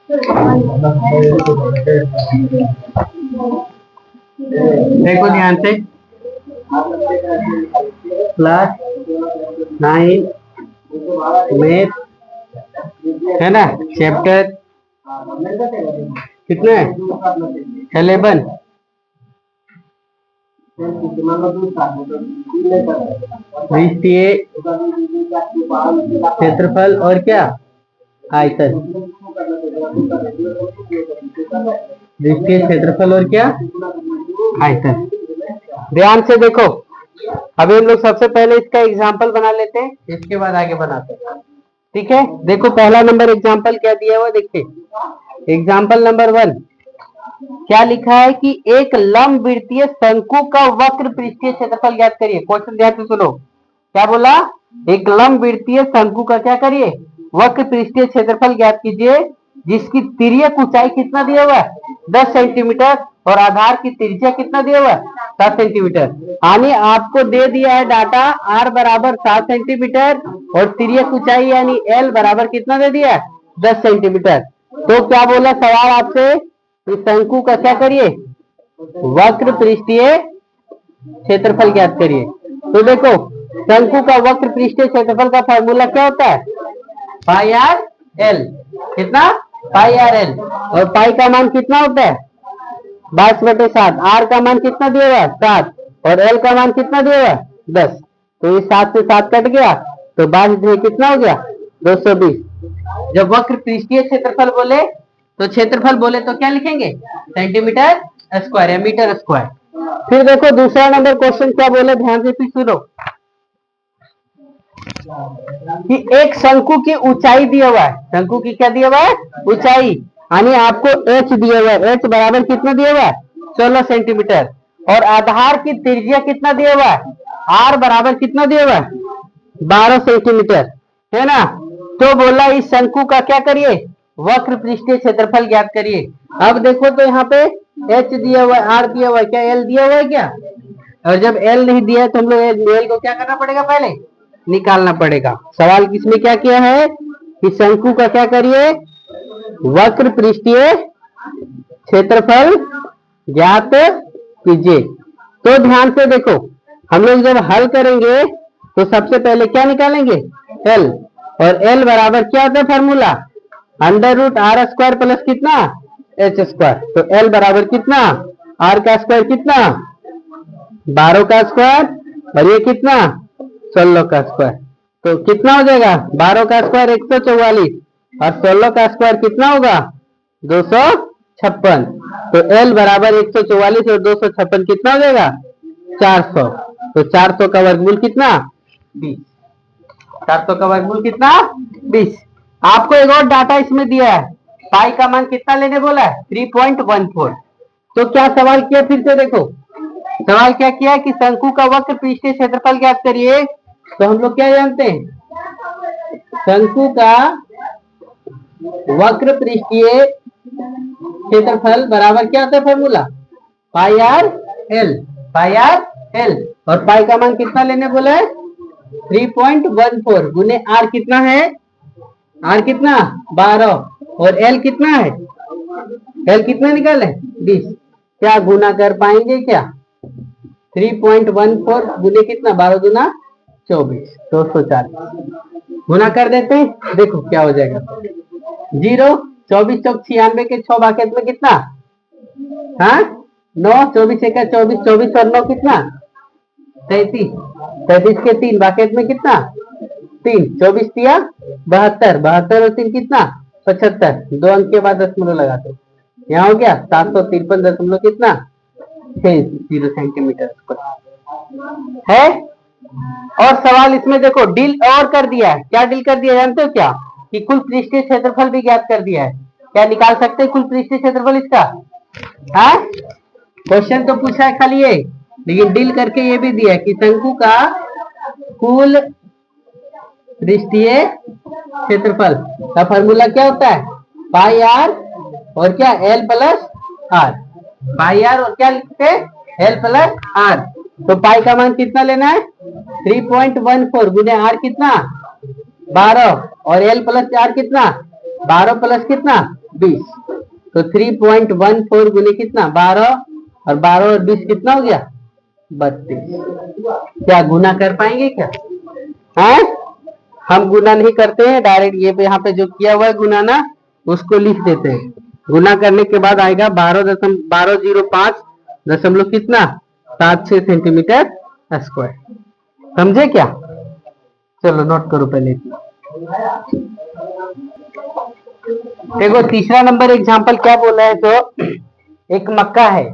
देखो ध्यान से, क्लास 9 मैथ है ना, चैप्टर कितने 11, पृष्ठीय क्षेत्रफल और क्या आयतन, पृष्ठीय क्षेत्रफल और क्या आयतन। ध्यान से देखो, अभी हम लोग सबसे पहले इसका एग्जाम्पल बना लेते हैं, इसके बाद आगे बनाते हैं। ठीक है, देखो पहला नंबर एग्जाम्पल क्या दिया हुआ, देखिए एग्जाम्पल नंबर 1 क्या लिखा है कि एक लंबवृत्तीय शंकु का वक्र पृष्ठीय क्षेत्रफल ज्ञात करिए। क्वेश्चन ध्यान से सुनो, क्या बोला, एक लंबवृत्तीय शंकु का क्या करिए, वक्र पृष्ठीय क्षेत्रफल ज्ञात कीजिए, जिसकी तिर्यक ऊंचाई कितना दिया हुआ है 10 सेंटीमीटर और आधार की त्रिज्या कितना दिया हुआ है 7 सेंटीमीटर। यानी आपको दे दिया है डाटा r बराबर 7 सेंटीमीटर और तिर्यक ऊंचाई यानी l बराबर कितना दे दिया है 10 सेंटीमीटर। तो क्या बोला सवाल आपसे, इस शंकु का क्या करिए, वक्र पृष्ठीय क्षेत्रफल ज्ञात करिए। तो देखो शंकु का वक्र पृष्ठीय क्षेत्रफल का फॉर्मूला क्या होता है, पाई आर एल, कितना पाई आर एल, और पाई का मान कितना होता है 22/7, आर का मान कितना दिया हुआ 7 और एल का मान कितना दिया हुआ 10। तो ये 7 से 7 कट गया तो 22 कितना हो गया 220। जब वक्र पृष्ठीय क्षेत्रफल बोले तो क्षेत्रफल बोले तो क्या लिखेंगे सेंटीमीटर स्क्वायर या मीटर स्क्वायर। फिर देखो दूसरा नंबर क्वेश्चन क्या बोले, ध्यान से फिर सुनो कि एक शंकु की ऊंचाई दिया हुआ है, शंकु की क्या दिया हुआ है ऊंचाई, यानी आपको h दिया हुआ है, h बराबर कितना दिया हुआ है 16 सेंटीमीटर और आधार की त्रिज्या कितना दिया हुआ है r बराबर कितना दिया हुआ है 12 सेंटीमीटर, है ना। तो बोला इस शंकु का क्या करिए, वक्र पृष्ठीय क्षेत्रफल ज्ञात करिए। अब देखो तो यहाँ पे h दिया हुआ है, r दिया हुआ है, क्या l दिया हुआ है क्या, और जब l नहीं दिया है तो हम लोग l को क्या करना पड़ेगा, पहले निकालना पड़ेगा। सवाल किसमें क्या किया है कि शंकु का क्या करिए, वक्र पृष्ठीय क्षेत्रफल ज्ञात कीजिए। तो ध्यान से देखो, हम लोग जब हल करेंगे तो सबसे पहले क्या निकालेंगे l, और l बराबर क्या होता है फॉर्मूला √r² प्लस कितना h²। तो l बराबर कितना r का स्क्वायर कितना 12 का स्क्वायर और ये कितना 16 का स्क्वायर। तो कितना हो जाएगा 12 का स्क्वायर 144 और 16 का स्क्वायर कितना होगा 256। तो l बराबर 144 और 256 कितना हो जाएगा 400। तो 400 का वर्गमूल कितना 20, 400 का वर्गमूल कितना 20। आपको एक और डाटा इसमें दिया है, पाई का मान कितना लेने बोला है 3.14। तो क्या सवाल किया, फिर से देखो सवाल क्या किया कि शंकु का वक्र पृष्ठीय क्षेत्रफल ज्ञात करिए। तो हम लोग क्या जानते हैं, शंकु का वक्र पृष्ठीय क्षेत्रफल बराबर क्या होता है फॉर्मूला पाई आर एल, पाई आर एल, और पाई का मान कितना लेने बोला है 3.14 गुने आर कितना है, आर कितना 12 और एल कितना है, एल कितना निकाले 20। क्या गुना कर पाएंगे क्या, 3.14 गुने कितना 12 गुना 24 240 गुना कर देते हैं, देखो क्या हो जाएगा 0 24 चौक 96 के 6 बाकेट में कितना, हाँ 9 24 एक 24 24 और 9 कितना 33 33 के 3 बाकेट में कितना 3 24 दिया 72 72 और 3 कितना 75, 2 अंक के बाद दशमलव लगाते यहाँ हो गया 753 दशमलव कितना 60 सेंटीमीटर है। और सवाल इसमें देखो डील और कर दिया है, क्या डील कर दिया जानते हो क्या, कि कुल पृष्ठीय क्षेत्रफल भी ज्ञात कर दिया है। क्या निकाल सकते हैं कुल पृष्ठीय क्षेत्रफल इसका, हाँ क्वेश्चन तो पूछा है खाली ये, लेकिन डील करके ये भी दिया है कि शंकु का कुल पृष्ठीय क्षेत्रफल का फॉर्मूला क्या होता है पाई आर और क्या L plus R, pi R और क्या लिखते हैं एल प्लस आर। तो पाई का मान कितना लेना है 3.14 गुने आर कितना 12 और एल प्लस आर कितना 12 प्लस कितना 20। तो 3.14 गुने कितना 12, और 12 और 20 कितना हो गया 32। क्या गुना कर पाएंगे क्या? है हम गुना नहीं करते हैं, डायरेक्ट ये पे यहाँ पे जो किया हुआ है गुना ना उसको लिख देते हैं। गुना करने के बाद आएगा 12.05 दशमलव कितना 76 सेंटीमीटर स्क्वायर। समझे क्या? चलो नोट करो पहले। देखो तीसरा नंबर एग्जांपल क्या बोला है, तो एक मक्का है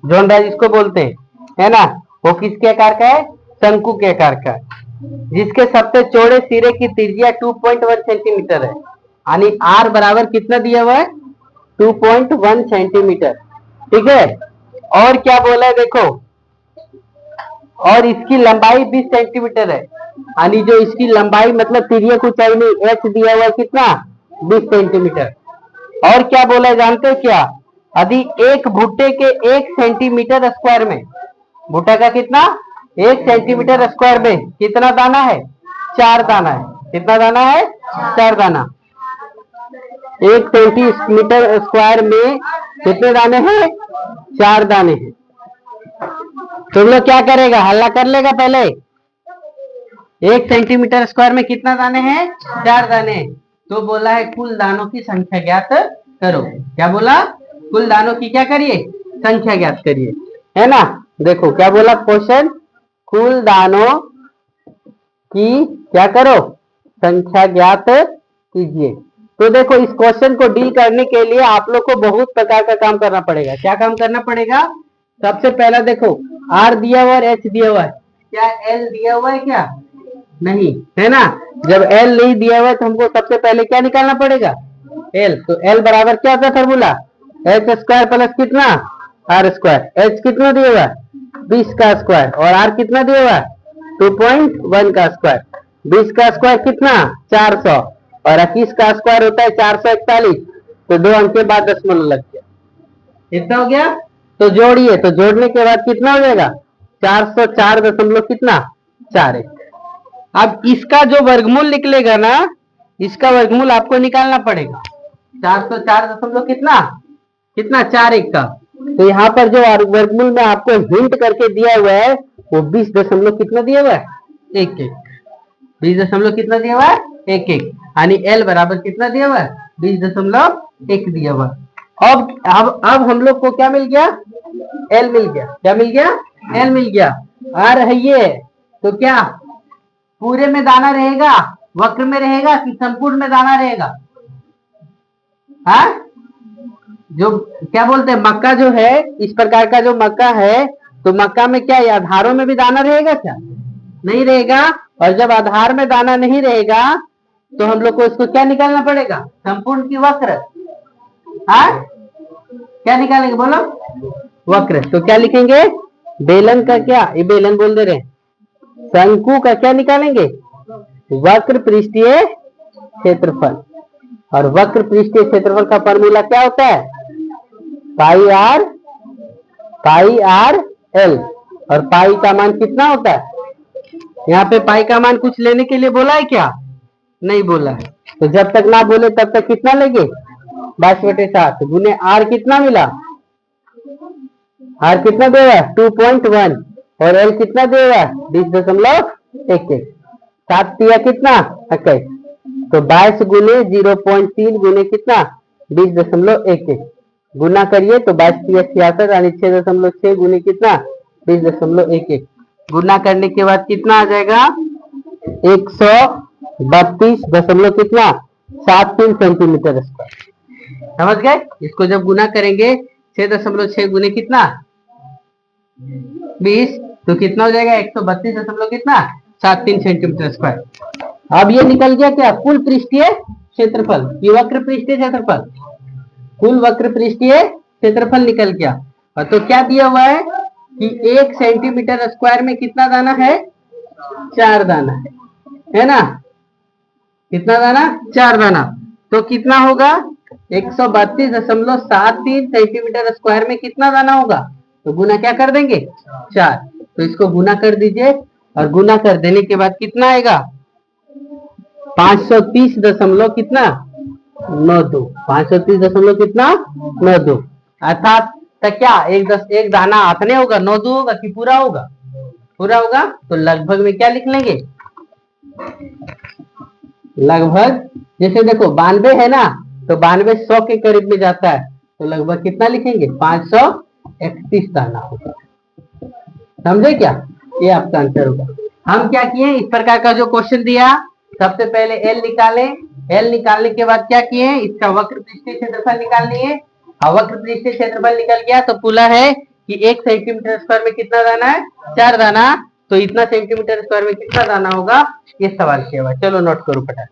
जोनराज इसको बोलते हैं, है ना। वो किसके आकार का है? शंकु के आकार का, जिसके सबसे चौड़े सिरे की त्रिज्या 2.1 सेंटीमीटर है। यानी आर बराबर कितना दिया हुआ है 2.1 सेंटीमीटर। ठीक है। और क्या बोला है देखो, और इसकी लंबाई 20 सेंटीमीटर है। यानी जो इसकी लंबाई मतलब त्रिज्या को चाहिए नहीं, एच दिया हुआ कितना 20 सेंटीमीटर। और क्या बोला है जानते हो क्या? यदि एक भुट्टे के 1 सेंटीमीटर स्क्वायर में, भुट्टा का कितना 1 सेंटीमीटर स्क्वायर में कितना दाना है 4 दाना है। कितना दाना है 4 दाना। 1 सेंटीमीटर स्क्वायर में कितने दाने हैं 4 दाने हैं। तुम लोग क्या करेगा हल्ला कर लेगा पहले। 1 सेंटीमीटर स्क्वायर में कितना दाने हैं 4 दाने। तो बोला है कुल दानों की संख्या ज्ञात करो। क्या बोला? कुल दानों की क्या करिए संख्या ज्ञात करिए, है ना। देखो क्या बोला क्वेश्चन, कुल दानों की क्या करो संख्या ज्ञात कीजिए। तो देखो इस क्वेश्चन को डील करने के लिए आप लोग को बहुत प्रकार का काम करना पड़ेगा। क्या काम करना पड़ेगा? सबसे पहला देखो आर दिया हुआ और एच दिया हुआ है, क्या एल दिया हुआ है क्या? नहीं, है ना। जब एल नहीं दिया हुआ है तो हमको सबसे पहले क्या निकालना पड़ेगा एल। तो एल बराबर क्या होता है फॉर्मूला एच स्क्वायर प्लस कितना आर स्क्वायर। एच कितना दिया हुआ है 20 का स्क्वायर, और आर कितना दिया हुआ है 2.1 का स्क्वायर। 20 का स्क्वायर कितना 400, और 21 का स्क्वायर होता है 441। तो 2 अंक के बाद दशमलव लग गया। इतना हो गया। तो जोड़िए, तो जोड़ने के बाद कितना हो जाएगा 404 दशमलव कितना 41। अब इसका जो वर्गमूल निकलेगा ना, इसका वर्गमूल आपको निकालना पड़ेगा 404 दशमलव कितना कितना 41 का। तो यहाँ पर जो वर्गमूल में आपको हिंट करके दिया हुआ है वो 20 दशमलव कितना दिया हुआ है 11। 20 दशमलव कितना दिया हुआ है 11। यानी एल बराबर कितना दिया हुआ है 20.1 दिया हुआ। अब हम लोग को क्या मिल गया एल मिल गया। क्या मिल गया एल मिल गया। आ रही है तो क्या पूरे में दाना रहेगा वक्र में रहेगा कि संपूर्ण में दाना रहेगा? हाँ जो क्या बोलते हैं मक्का जो है इस प्रकार का जो मक्का है, तो मक्का में क्या आधारों में भी दाना रहेगा क्या? नहीं रहेगा। और जब आधार में दाना नहीं रहेगा तो हम लोग को इसको क्या निकालना पड़ेगा संपूर्ण की वक्र। हाँ क्या निकालेंगे बोलो वक्र। तो क्या लिखेंगे बेलन का क्या ये बेलन बोल दे रहे शंकु का क्या निकालेंगे वक्र पृष्ठीय क्षेत्रफल। और वक्र पृष्ठीय क्षेत्रफल का फॉर्मूला क्या होता है पाई आर एल। और पाई का मान कितना होता है? यहाँ पे पाई का मान कुछ लेने के लिए बोला है क्या? नहीं बोला है। तो जब तक ना बोले तब तक कितना लेंगे 22/7 गुने आर कितना मिला आर कितना देगा 2.1 और एल कितना देगा 20.11। 7 दिया कितना 21। तो 22 गुने 0.3 गुने कितना 20.11 गुना करिए तो 22 66 यानी 6.6 गुने कितना 20.11 गुना करने के बाद कितना आ जाएगा 132 दशमलव कितना 73 सेंटीमीटर स्क्वायर। समझ गए? इसको जब गुना करेंगे 6.6 गुने कितना 20 तो कितना हो जाएगा 132 दशमलव कितना 73 सेंटीमीटर स्क्वायर। अब ये निकल गया क्या कुल पृष्ठीय क्षेत्रफल, ये वक्र पृष्ठीय क्षेत्रफल, कुल वक्र पृष्ठीय क्षेत्रफल निकल गया। और तो क्या दिया हुआ है कि 1 सेंटीमीटर स्क्वायर में कितना दाना है 4 दाना है ना। कितना दाना 4 दाना। तो कितना होगा 132.73 सेंटीमीटर स्क्वायर में कितना दाना होगा? तो गुना क्या कर देंगे 4। तो इसको गुना कर दीजिए और गुना कर देने के बाद कितना आएगा 530 दशमलव कितना 92, 530 कितना 92, अर्थात तो क्या एक दाना आतने होगा 92 होगा कि पूरा होगा? पूरा होगा। तो लगभग में क्या लिख लेंगे? लगभग, जैसे देखो 92 है ना, तो 92 100 के करीब में जाता है, तो लगभग कितना लिखेंगे? 531 दाना होगा। समझे क्या? ये आपका आंसर होगा। हम क्या किए, इस प्रकार का जो क्वेश्चन दिया, सबसे पहले एल निकाले, एल निकालने के बाद क्या किए, इसका वक्र पृष्ठीय क्षेत्रफल निकाल लिए, और वक्र पृष्ठीय क्षेत्रफल निकल गया तो पुला है कि 1 सेंटीमीटर स्क्वायर में कितना दाना है? 4 दाना। तो इतना सेंटीमीटर स्क्वायर में कितना दाना होगा, ये सवाल किया हुआ। चलो नोट करो फटाफट।